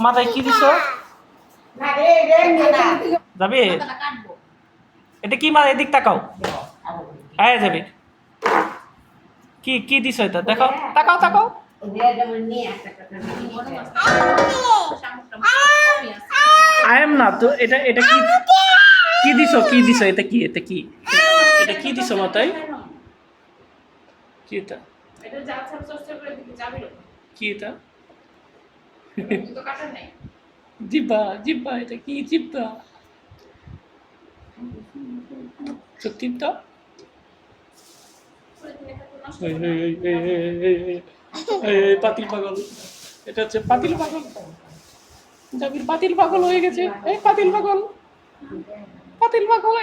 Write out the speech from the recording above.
মাথায় কি দিছো? যাবে এটা কি? মাথায় এদিক তাকাও। হ্যাঁ যাবে। কি কি দিছো এটা? দেখো, তাকাও তাকাও। আই এম না তো। এটা এটা কি কি দিছো? কি দিছো? এটা কি? এটা কি? এটা কি দিছো মাথায়? কি এটা? কি এটা? জিব্বা জিব্বা, এটা কি জিব্বা? সত্যি তো? পাতিল পাগল। এটা হচ্ছে পাতিল পাগল। জাবির পাতিল পাগল হয়ে গেছে। এই পাতিল পাগল, পাতিল পাগল।